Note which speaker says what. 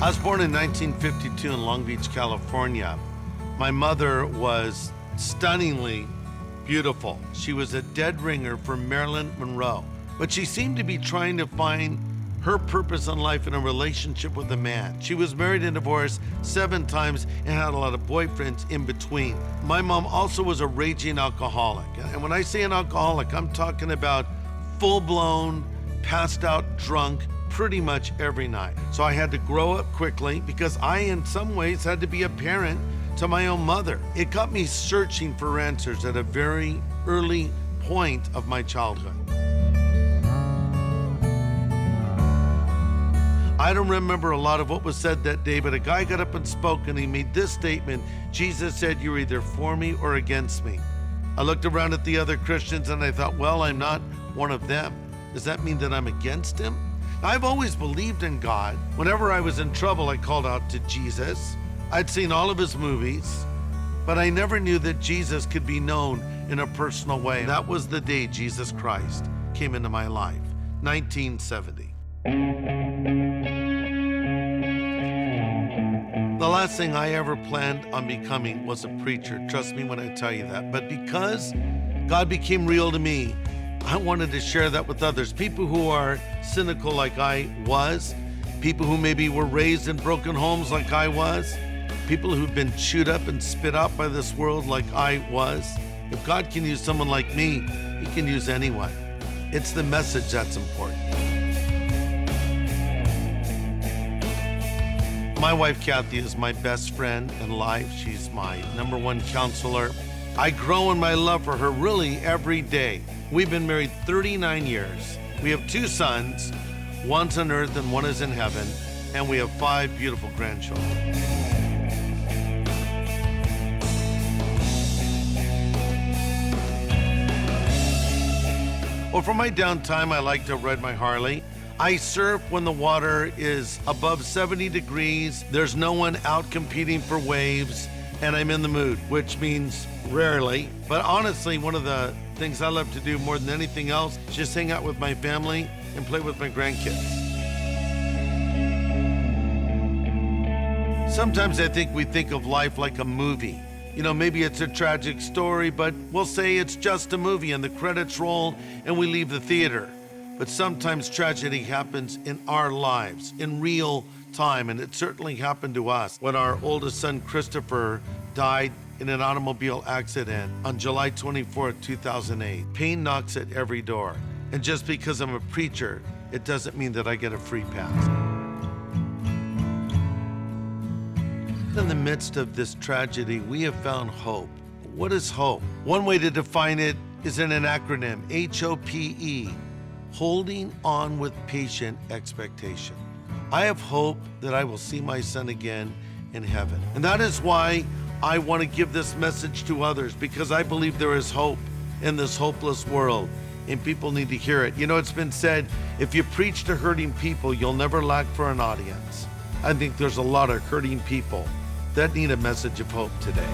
Speaker 1: I was born in 1952 in Long Beach, California. My mother was stunningly beautiful. She was a dead ringer for Marilyn Monroe, but she seemed to be trying to find her purpose in life in a relationship with a man. She was married and divorced 7 times and had a lot of boyfriends in between. My mom also was a raging alcoholic. And when I say an alcoholic, I'm talking about full-blown, passed out drunk pretty much every night. So I had to grow up quickly because I, in some ways, had to be a parent to my own mother. It got me searching for answers at a very early point of my childhood. I don't remember a lot of what was said that day, but a guy got up and spoke, and he made this statement: Jesus said, "You're either for me or against me." I looked around at the other Christians and I thought, well, I'm not one of them. Does that mean that I'm against him? I've always believed in God. Whenever I was in trouble, I called out to Jesus. I'd seen all of his movies, but I never knew that Jesus could be known in a personal way. That was the day Jesus Christ came into my life, 1970. The last thing I ever planned on becoming was a preacher. Trust me when I tell you that. But because God became real to me, I wanted to share that with others. People who are cynical like I was, people who maybe were raised in broken homes like I was, people who've been chewed up and spit out by this world like I was. If God can use someone like me, he can use anyone. It's the message that's important. My wife, Kathy, is my best friend in life. She's my #1 counselor. I grow in my love for her really every day. We've been married 39 years. We have 2 sons. One's on earth and one is in heaven. And we have 5 beautiful grandchildren. Well, for my downtime, I like to ride my Harley. I surf when the water is above 70 degrees. There's no one out competing for waves, and I'm in the mood, which means rarely. But honestly, one of the things I love to do more than anything else is just hang out with my family and play with my grandkids. Sometimes I think we think of life like a movie. You know, maybe it's a tragic story, but we'll say it's just a movie and the credits roll and we leave the theater. But sometimes tragedy happens in our lives, in real time, and it certainly happened to us when our oldest son, Christopher, died in an automobile accident on July 24th, 2008. Pain knocks at every door, and just because I'm a preacher, it doesn't mean that I get a free pass. In the midst of this tragedy, we have found hope. What is hope? One way to define it is in an acronym, HOPE. Holding on with patient expectation. I have hope that I will see my son again in heaven. And that is why I want to give this message to others, because I believe there is hope in this hopeless world, and people need to hear it. You know, it's been said, if you preach to hurting people, you'll never lack for an audience. I think there's a lot of hurting people that need a message of hope today.